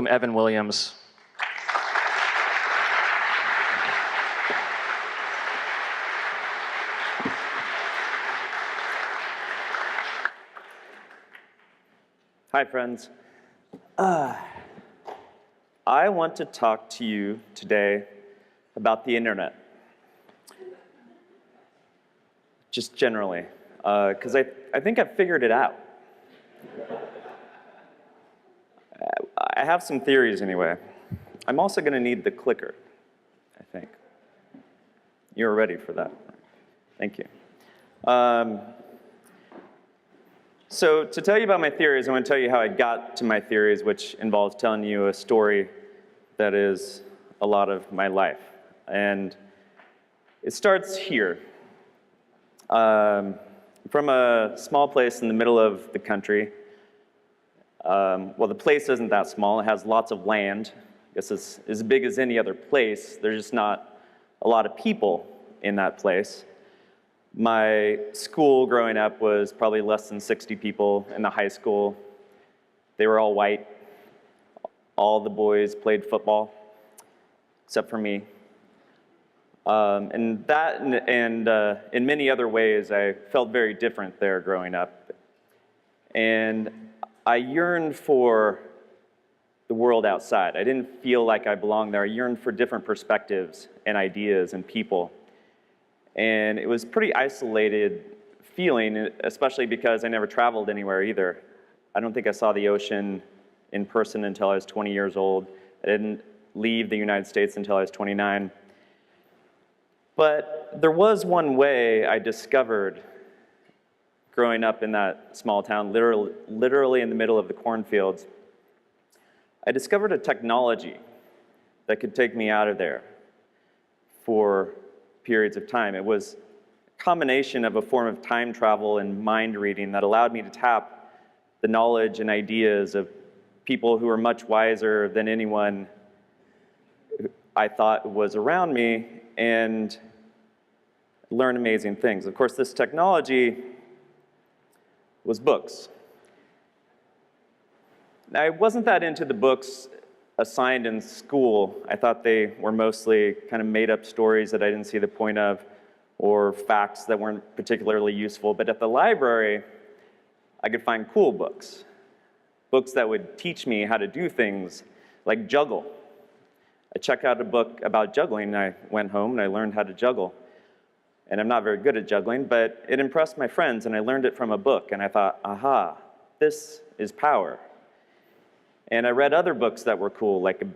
welcome Evan Williams. Hi, friends. I want to talk to you today about the internet. Just generally, because I think I've figured it out. I have some theories anyway. I'm also going to need the clicker, I think. You're ready for that. Thank you. So to tell you about my theories, I want to tell you how I got to my theories, which involves telling you a story that is a lot of my life. And it starts here. From a small place in the middle of the country. Well, the place isn't that small. It has lots of land. I guess it's as big as any other place. There's just not a lot of people in that place. My school growing up was probably less than 60 people in the high school. They were all white. All the boys played football, except for me. And that, and in many other ways, I felt very different there growing up. And I yearned for the world outside. I didn't feel like I belonged there. I yearned for different perspectives and ideas and people. And it was a pretty isolated feeling, especially because I never traveled anywhere either. I don't think I saw the ocean in person until I was 20 years old. I didn't leave the United States until I was 29. But there was one way I discovered growing up in that small town, literally in the middle of the cornfields. I discovered a technology that could take me out of there for periods of time. It was a combination of a form of time travel and mind reading that allowed me to tap the knowledge and ideas of people who were much wiser than anyone I thought was around me and learn amazing things. Of course, this technology was books. Now, I wasn't that into the books assigned in school. I thought they were mostly kind of made-up stories that I didn't see the point of, or facts that weren't particularly useful. But at the library, I could find cool books. Books that would teach me how to do things like juggle. I checked out a book about juggling, and I went home and I learned how to juggle. And I'm not very good at juggling, but it impressed my friends, and I learned it from a book. And I thought, aha, this is power. And I read other books that were cool, like a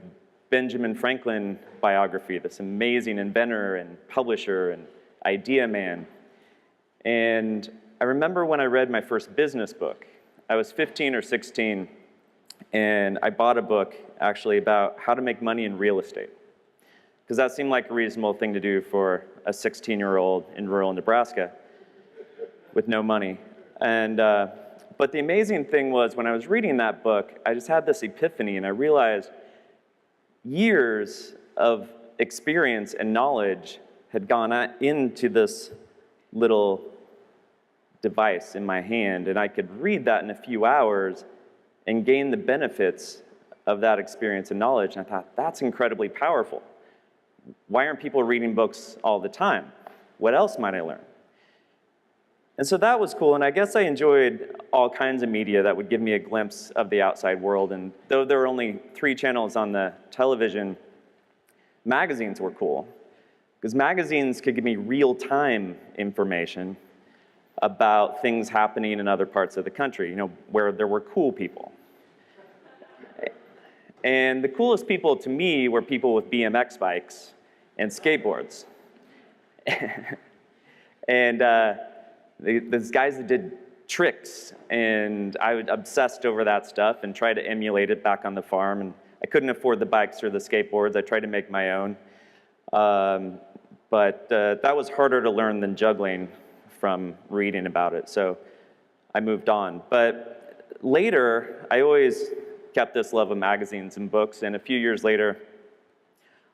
Benjamin Franklin biography, this amazing inventor and publisher and idea man. And I remember when I read my first business book. I was 15 or 16, and I bought a book, actually, about how to make money in real estate. Because that seemed like a reasonable thing to do for a 16-year-old in rural Nebraska with no money. And but the amazing thing was, when I was reading that book, I just had this epiphany, and I realized years of experience and knowledge had gone into this little device in my hand, and I could read that in a few hours and gain the benefits of that experience and knowledge. And I thought, that's incredibly powerful. Why aren't people reading books all the time? What else might I learn? And so that was cool, and I guess I enjoyed all kinds of media that would give me a glimpse of the outside world. And though there were only 3 channels on the television, magazines were cool. Because magazines could give me real-time information about things happening in other parts of the country, you know, where there were cool people. And the coolest people to me were people with BMX bikes and skateboards. And those guys that did tricks, and I was obsessed over that stuff and tried to emulate it back on the farm. And I couldn't afford the bikes or the skateboards. I tried to make my own. But that was harder to learn than juggling from reading about it. So I moved on. But later, I always kept this love of magazines and books. And a few years later,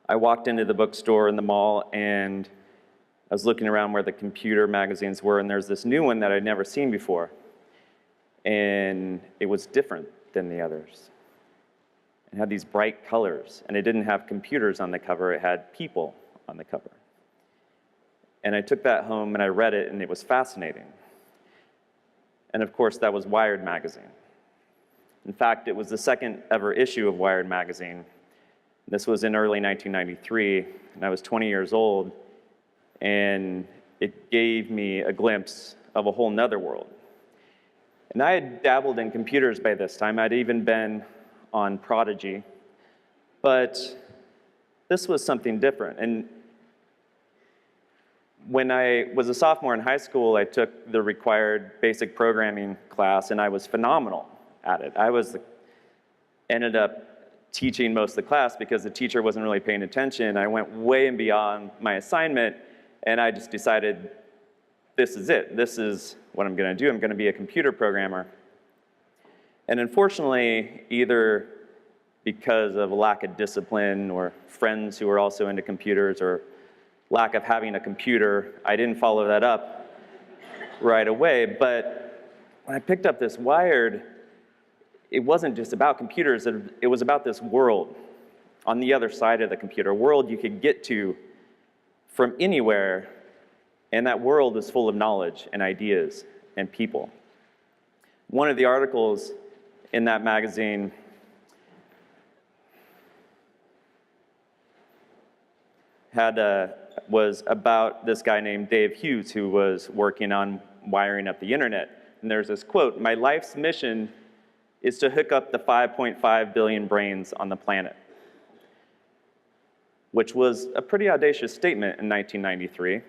I walked into the bookstore in the mall, and I was looking around where the computer magazines were, and there's this new one that I'd never seen before. And it was different than the others. and had these bright colors. And it didn't have computers on the cover, it had people on the cover. And I took that home and I read it, and it was fascinating. And of course, that was Wired magazine. In fact, it was the second ever issue of Wired magazine. This was in early 1993, and I was 20 years old, and it gave me a glimpse of a whole nother world. And I had dabbled in computers by this time. I'd even been on Prodigy, but this was something different. And when I was a sophomore in high school, I took the required basic programming class, and I was phenomenal at it. Ended up teaching most of the class because the teacher wasn't really paying attention. I went way and beyond my assignment, and I just decided, this is it. This is what I'm going to do. I'm going to be a computer programmer. And unfortunately, either because of a lack of discipline or friends who were also into computers or lack of having a computer, I didn't follow that up right away. But when I picked up this Wired, it wasn't just about computers, it was about this world on the other side of the computer, a world you could get to from anywhere, and that world is full of knowledge and ideas and people. One of the articles in that magazine was about this guy named Dave Hughes who was working on wiring up the internet. And there's this quote, "My life's mission is to hook up the 5.5 billion brains on the planet," which was a pretty audacious statement in 1993.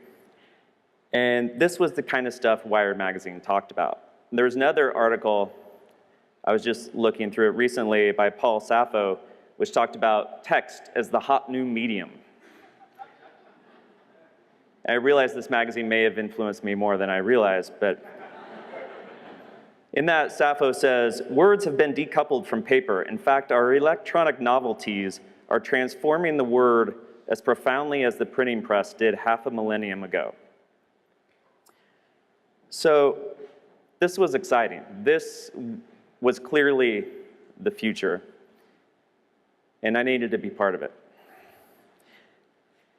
And this was the kind of stuff Wired magazine talked about. There was another article, I was just looking through it recently, by Paul Sappho, which talked about text as the hot new medium. I realize this magazine may have influenced me more than I realized, but in that, Sappho says, "Words have been decoupled from paper. In fact, our electronic novelties are transforming the word as profoundly as the printing press did half a millennium ago." So this was exciting. This was clearly the future, and I needed to be part of it.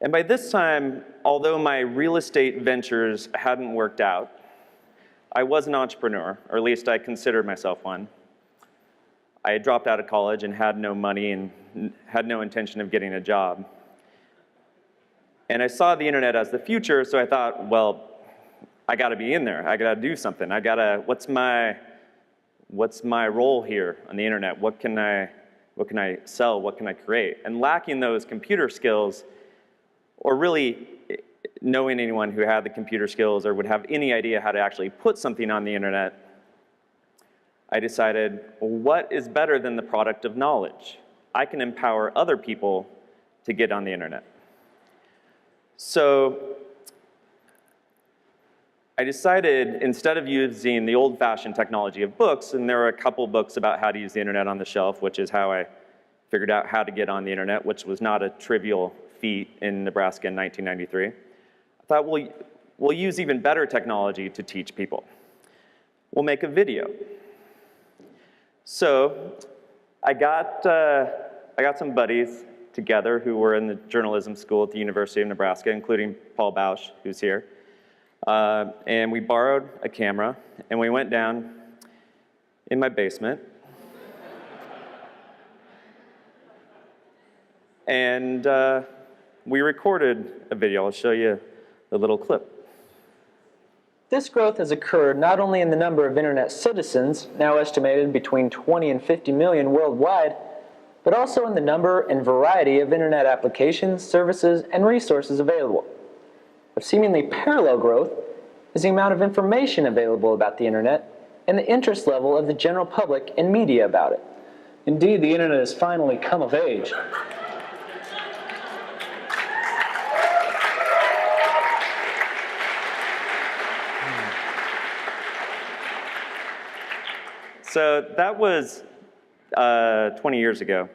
And by this time, although my real estate ventures hadn't worked out, I was an entrepreneur, or at least I considered myself one. I had dropped out of college and had no money and had no intention of getting a job. And I saw the internet as the future, so I thought, well, I gotta be in there. I gotta do something. What's my role here on the internet? What can I sell? What can I create? And lacking those computer skills, or really knowing anyone who had the computer skills or would have any idea how to actually put something on the internet, I decided, well, what is better than the product of knowledge? I can empower other people to get on the internet. So I decided, instead of using the old-fashioned technology of books, and there were a couple books about how to use the internet on the shelf, which is how I figured out how to get on the internet, which was not a trivial feat in Nebraska in 1993. I thought, we'll use even better technology to teach people. We'll make a video. So I got some buddies together who were in the journalism school at the University of Nebraska, including Paul Bausch, who's here. And we borrowed a camera, and we went down in my basement. And we recorded a video. I'll show you a little clip. This growth has occurred not only in the number of internet citizens, now estimated between 20 and 50 million worldwide, but also in the number and variety of internet applications, services, and resources available. Of seemingly parallel growth is the amount of information available about the internet and the interest level of the general public and media about it. Indeed, the internet has finally come of age. So that was 20 years ago.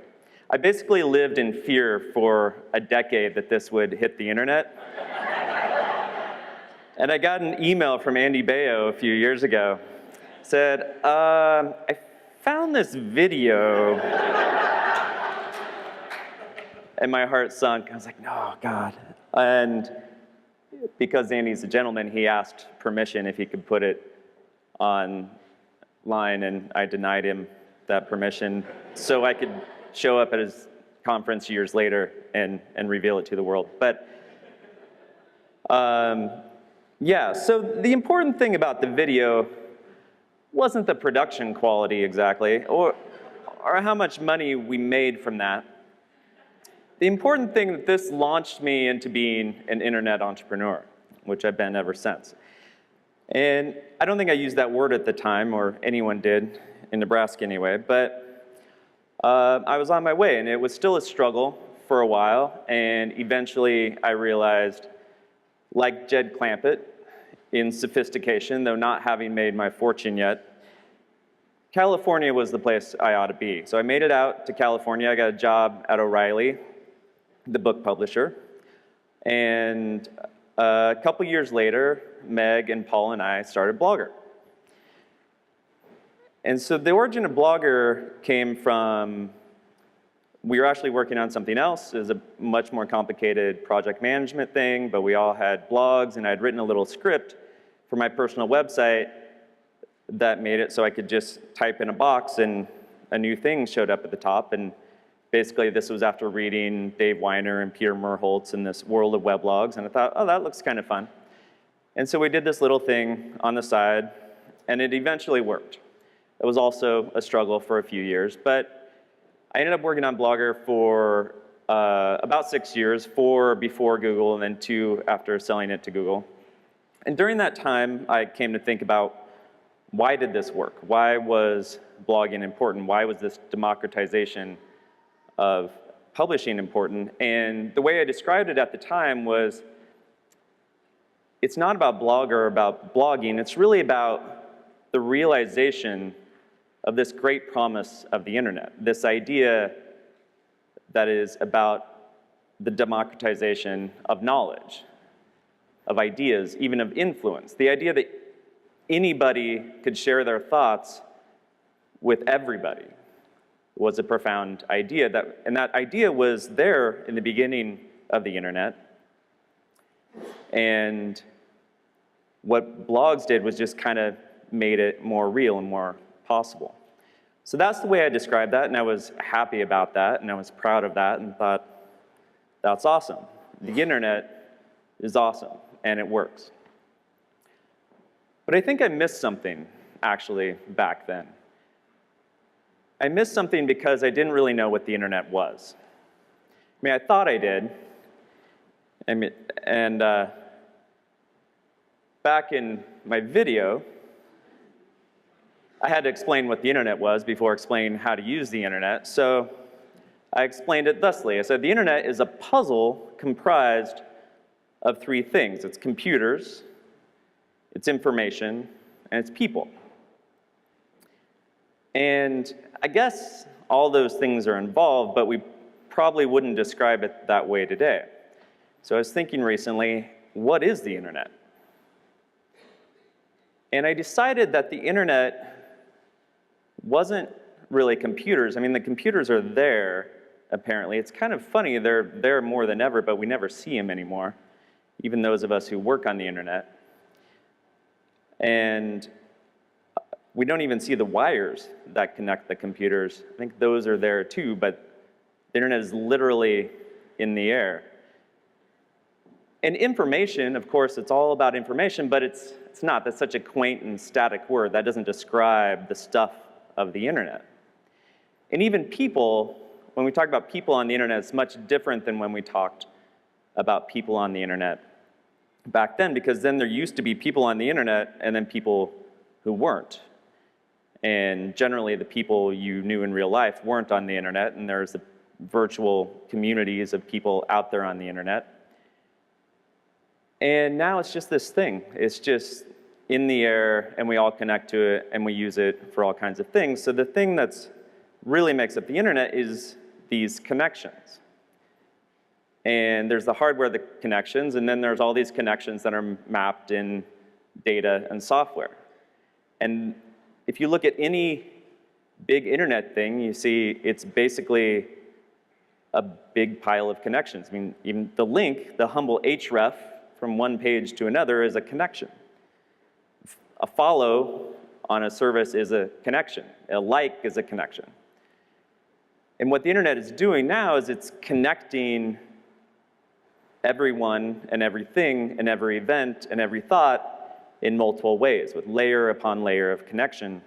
I basically lived in fear for a decade that this would hit the internet. And I got an email from Andy Baio a few years ago. Said, I found this video And my heart sunk. I was like, no, God. And because Andy's a gentleman, he asked permission if he could put it online, and I denied him that permission so I could show up at his conference years later and reveal it to the world. But yeah, so the important thing about the video wasn't the production quality exactly, or how much money we made from that. The important thing that this launched me into being an internet entrepreneur, which I've been ever since. And I don't think I used that word at the time, or anyone did, in Nebraska anyway, but I was on my way, and it was still a struggle for a while, and eventually I realized, like Jed Clampett, in sophistication, though not having made my fortune yet, California was the place I ought to be. So I made it out to California. I got a job at O'Reilly, the book publisher. And a couple years later, Meg and Paul and I started Blogger. And so the origin of Blogger came from, we were actually working on something else. It was a much more complicated project management thing, but we all had blogs, and I'd written a little script for my personal website that made it so I could just type in a box and a new thing showed up at the top. And basically this was after reading Dave Weiner and Peter Merholtz in this world of weblogs, and I thought, oh, that looks kind of fun. And so we did this little thing on the side, and it eventually worked. It was also a struggle for a few years, but I ended up working on Blogger for about 6 years, 4 before Google, and then 2 after selling it to Google. And during that time, I came to think about, why did this work? Why was blogging important? Why was this democratization of publishing important? And the way I described it at the time was, it's not about Blogger or about blogging, it's really about the realization of this great promise of the internet, this idea that is about the democratization of knowledge, of ideas, even of influence. The idea that anybody could share their thoughts with everybody was a profound idea, and that idea was there in the beginning of the internet. And what blogs did was just kind of made it more real and more possible. So that's the way I described that, and I was happy about that, and I was proud of that, and thought, that's awesome. The internet is awesome, and it works. But I think I missed something, actually, back then. I missed something because I didn't really know what the internet was. I mean, I thought I did. And back in my video, I had to explain what the internet was before explaining how to use the internet. So I explained it thusly. I said, the internet is a puzzle comprised of 3 things. It's computers, it's information, and it's people. And I guess all those things are involved, but we probably wouldn't describe it that way today. So I was thinking recently, what is the internet? And I decided that the internet wasn't really computers. I mean, the computers are there, apparently. It's kind of funny, they're there more than ever, but we never see them anymore, even those of us who work on the internet. And we don't even see the wires that connect the computers. I think those are there too, but the internet is literally in the air. And information, of course, it's all about information, but it's not. That's such a quaint and static word. That doesn't describe the stuff of the internet. And even people, when we talk about people on the internet, it's much different than when we talked about people on the internet back then, because then there used to be people on the internet and then people who weren't. And generally the people you knew in real life weren't on the internet, and there's the virtual communities of people out there on the internet. And now it's just this thing. It's just in the air, and we all connect to it, and we use it for all kinds of things. So the thing that's really makes up the internet is these connections. And there's the hardware, the connections, and then there's all these connections that are mapped in data and software. And if you look at any big internet thing, you see it's basically a big pile of connections. I mean, even the link, the humble href from one page to another is a connection. A follow on a service is a connection. A like is a connection. And what the internet is doing now is it's connecting everyone and everything and every event and every thought in multiple ways with layer upon layer of connection.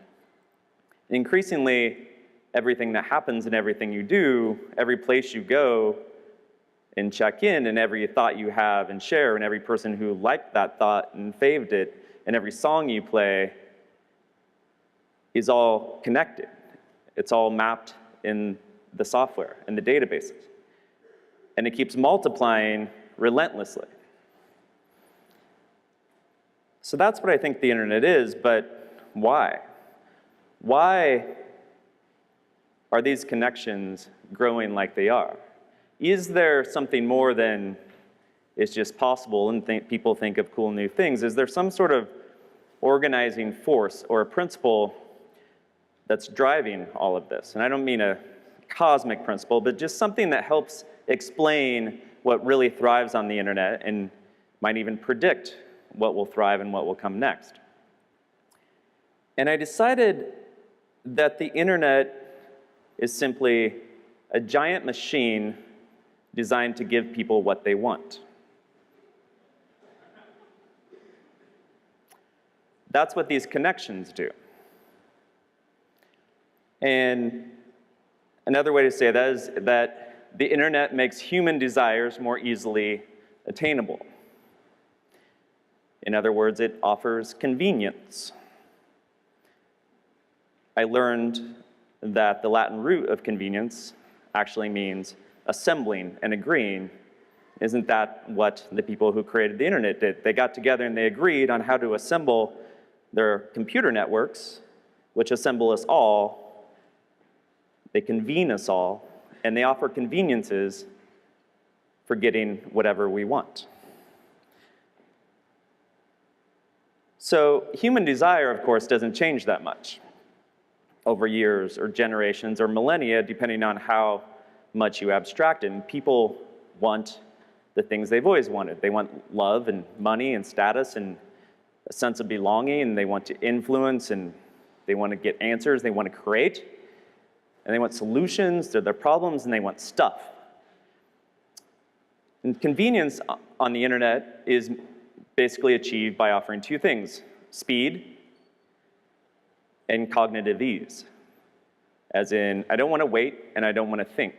And increasingly, everything that happens and everything you do, every place you go and check in, and every thought you have and share, and every person who liked that thought and faved it, and every song you play is all connected. It's all mapped in the software and the databases. And it keeps multiplying relentlessly. So that's what I think the internet is, but why? Why are these connections growing like they are? Is there something more than it's just possible and people think of cool new things? Is there some sort of organizing force or a principle that's driving all of this? And I don't mean a cosmic principle, but just something that helps explain what really thrives on the internet and might even predict what will thrive and what will come next. And I decided that the internet is simply a giant machine designed to give people what they want. That's what these connections do. And another way to say that is that the internet makes human desires more easily attainable. In other words, it offers convenience. I learned that the Latin root of convenience actually means assembling and agreeing. Isn't that what the people who created the internet did? They got together and they agreed on how to assemble their computer networks, which assemble us all. They convene us all, and they offer conveniences for getting whatever we want. So human desire, of course, doesn't change that much over years or generations or millennia, depending on how much you abstract it. And people want the things they've always wanted. They want love and money and status and a sense of belonging, and they want to influence, and they want to get answers, they want to create, and they want solutions to their problems, and they want stuff. And convenience on the internet is basically achieved by offering two things: speed and cognitive ease. As in, I don't want to wait and I don't want to think.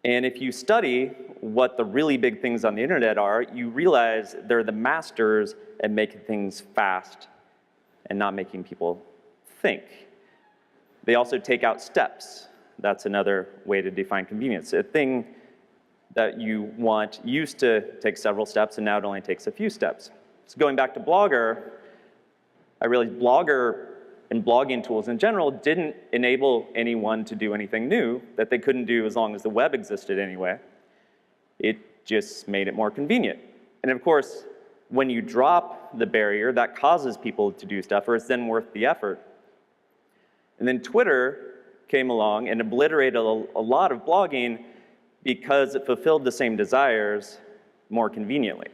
And if you study what the really big things on the internet are, you realize they're the masters at making things fast and not making people think. They also take out steps. That's another way to define convenience. A thing that you want used to take several steps, and now it only takes a few steps. So going back to Blogger, I realized Blogger and blogging tools in general didn't enable anyone to do anything new that they couldn't do as long as the web existed anyway. It just made it more convenient. And of course, when you drop the barrier, that causes people to do stuff, or it's then worth the effort. And then Twitter came along and obliterated a lot of blogging because it fulfilled the same desires more conveniently.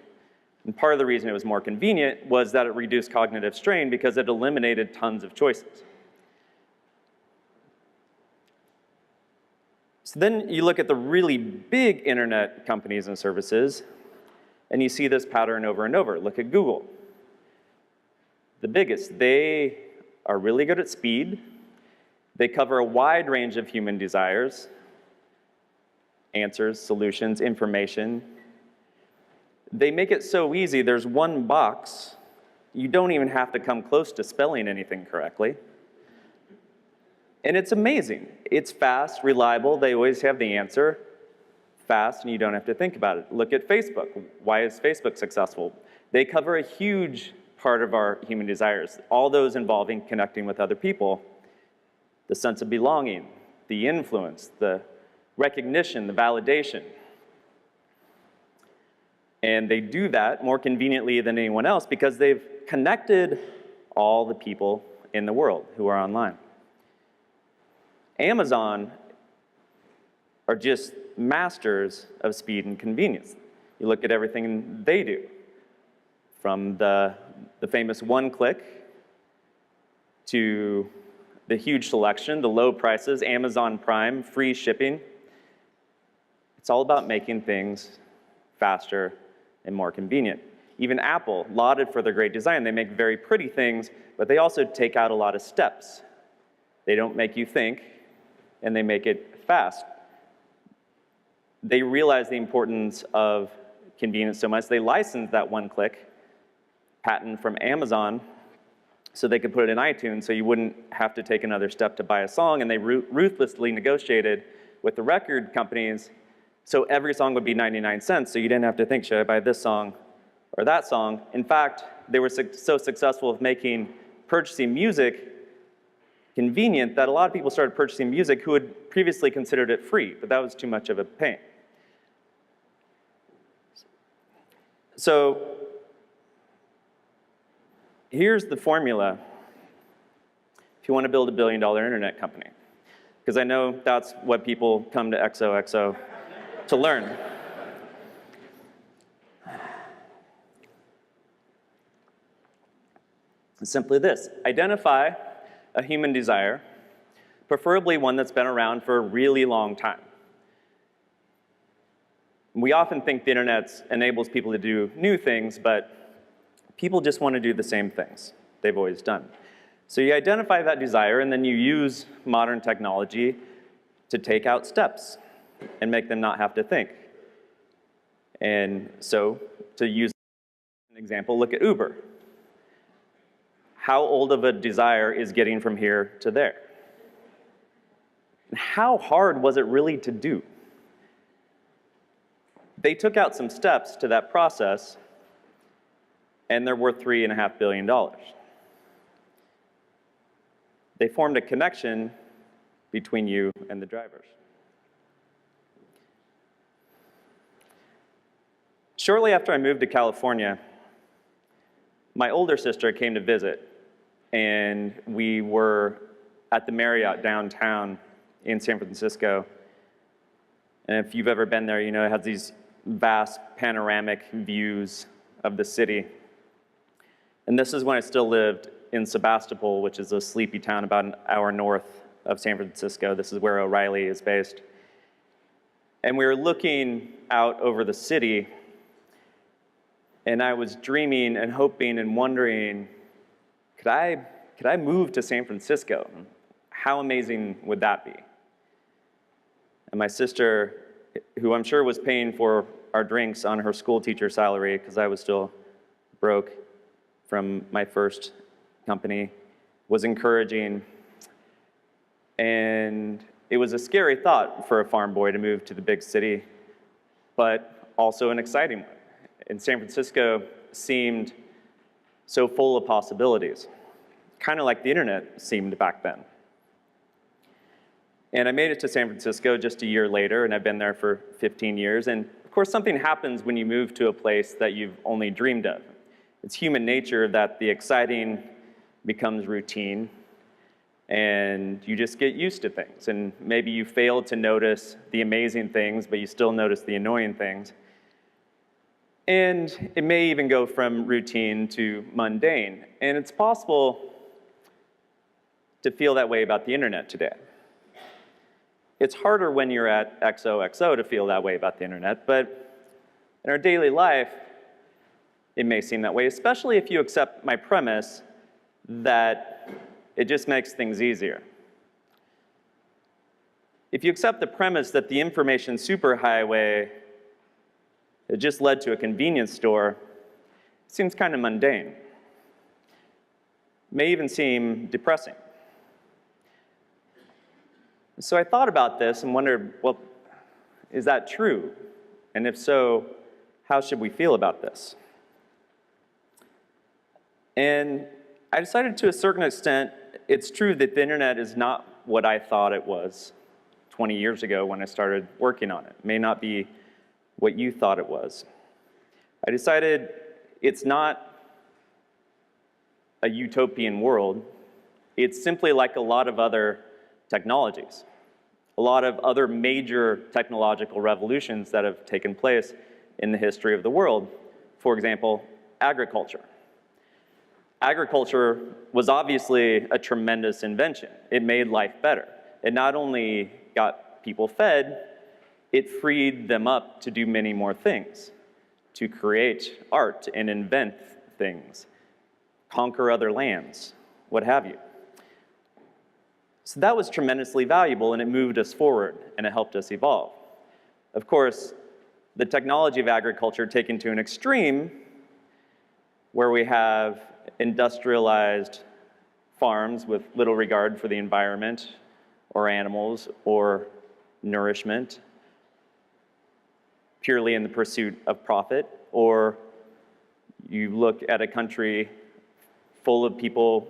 And part of the reason it was more convenient was that it reduced cognitive strain because it eliminated tons of choices. So then you look at the really big internet companies and services, and you see this pattern over and over. Look at Google. The biggest. They are really good at speed. They cover a wide range of human desires, answers, solutions, information. They make it so easy, there's one box. You don't even have to come close to spelling anything correctly. And it's amazing. It's fast, reliable. They always have the answer. Fast, and you don't have to think about it. Look at Facebook. Why is Facebook successful? They cover a huge part of our human desires, all those involving connecting with other people. The sense of belonging, the influence, the recognition, the validation. And they do that more conveniently than anyone else because they've connected all the people in the world who are online. Amazon are just masters of speed and convenience. You look at everything they do, from the famous one-click to the huge selection, the low prices, Amazon Prime, free shipping. It's all about making things faster and more convenient. Even Apple, lauded for their great design, they make very pretty things, but they also take out a lot of steps. They don't make you think, and they make it fast. They realize the importance of convenience so much, they licensed that one-click patent from Amazon so they could put it in iTunes so you wouldn't have to take another step to buy a song, and they ruthlessly negotiated with the record companies so every song would be 99 cents, so you didn't have to think, should I buy this song or that song? In fact, they were so successful with making purchasing music convenient that a lot of people started purchasing music who had previously considered it free, but that was too much of a pain. So here's the formula if you want to build a billion-dollar internet company, because I know that's what people come to XOXO to learn. It's simply this: identify a human desire, preferably one that's been around for a really long time. We often think the internet enables people to do new things, but people just want to do the same things they've always done. So you identify that desire, and then you use modern technology to take out steps and make them not have to think. And so, to use an example, look at Uber. How old of a desire is getting from here to there? And how hard was it really to do? They took out some steps to that process, and they're worth $3.5 billion. They formed a connection between you and the drivers. Shortly after I moved to California, my older sister came to visit, and we were at the Marriott downtown in San Francisco. And if you've ever been there, you know it has these vast panoramic views of the city. And this is when I still lived in Sebastopol, which is a sleepy town about an hour north of San Francisco. This is where O'Reilly is based. And we were looking out over the city, and I was dreaming and hoping and wondering, could I move to San Francisco? How amazing would that be? And my sister, who I'm sure was paying for our drinks on her school teacher salary, because I was still broke from my first company, was encouraging. And it was a scary thought for a farm boy to move to the big city, but also an exciting one. And San Francisco seemed so full of possibilities, kind of like the internet seemed back then. And I made it to San Francisco just a year later, and I've been there for 15 years. And of course, something happens when you move to a place that you've only dreamed of. It's human nature that the exciting becomes routine, and you just get used to things. And maybe you fail to notice the amazing things, but you still notice the annoying things. And it may even go from routine to mundane. And it's possible to feel that way about the internet today. It's harder when you're at XOXO to feel that way about the internet, but in our daily life, it may seem that way, especially if you accept my premise that it just makes things easier. If you accept the premise that the information superhighway it just led to a convenience store, it seems kind of mundane. It may even seem depressing. So I thought about this and wondered, well, is that true? And if so, how should we feel about this? And I decided to a certain extent, it's true that the internet is not what I thought it was 20 years ago when I started working on it. It may not be what you thought it was. I decided it's not a utopian world. It's simply like a lot of other technologies. a lot of other major technological revolutions that have taken place in the history of the world. For example, agriculture. Agriculture was obviously a tremendous invention. It made life better. It not only got people fed, it freed them up to do many more things, to create art and invent things, conquer other lands, what have you. So that was tremendously valuable, and it moved us forward, and it helped us evolve. Of course, the technology of agriculture taken to an extreme, where we have industrialized farms with little regard for the environment or animals or nourishment, purely in the pursuit of profit, or you look at a country full of people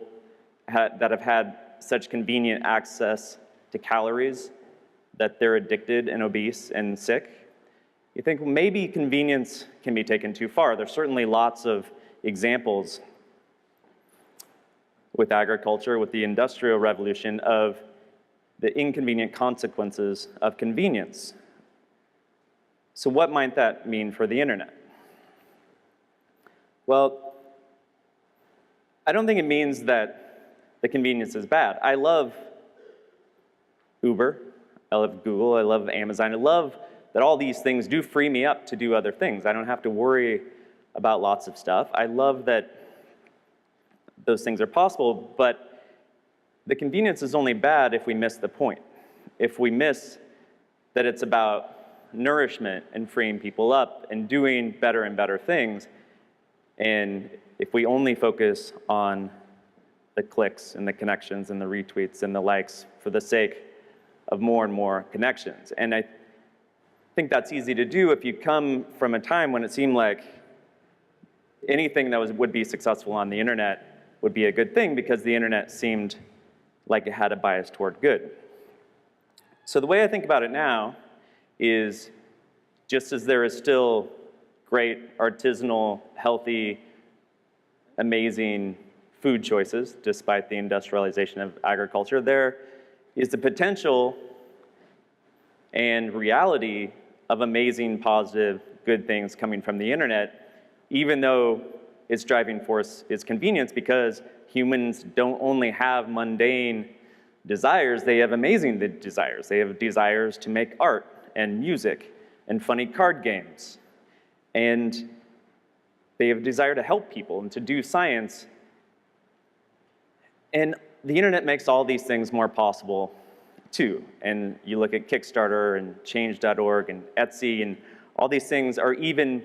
that have had such convenient access to calories that they're addicted and obese and sick. You think, well, maybe convenience can be taken too far. There's certainly lots of examples with agriculture, with the Industrial Revolution, of the inconvenient consequences of convenience. So what might that mean for the internet? Well, I don't think it means that the convenience is bad. I love Uber, I love Google, I love Amazon. I love that all these things do free me up to do other things. I don't have to worry about lots of stuff. I love that those things are possible, but the convenience is only bad if we miss the point. If we miss that it's about nourishment and freeing people up and doing better and better things, and if we only focus on the clicks and the connections and the retweets and the likes for the sake of more and more connections. And I think that's easy to do if you come from a time when it seemed like anything that would be successful on the internet would be a good thing, because the internet seemed like it had a bias toward good. So the way I think about it now is, just as there is still great artisanal, healthy, amazing food choices despite the industrialization of agriculture, there is the potential and reality of amazing, positive, good things coming from the internet, even though its driving force is convenience, because humans don't only have mundane desires, they have amazing desires. They have desires to make art and music and funny card games. And they have a desire to help people and to do science. And the internet makes all these things more possible too. And you look at Kickstarter and change.org and Etsy, and all these things are even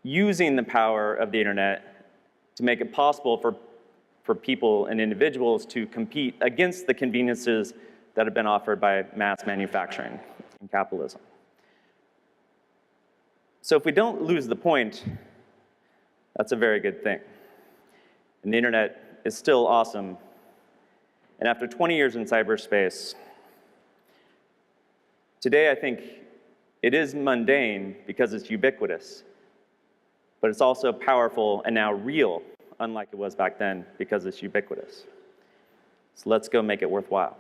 using the power of the internet to make it possible for people and individuals to compete against the conveniences that have been offered by mass manufacturing and capitalism. So if we don't lose the point, that's a very good thing. And the internet is still awesome. And after 20 years in cyberspace, today I think it is mundane because it's ubiquitous, but it's also powerful and now real, unlike it was back then, because it's ubiquitous. So let's go make it worthwhile.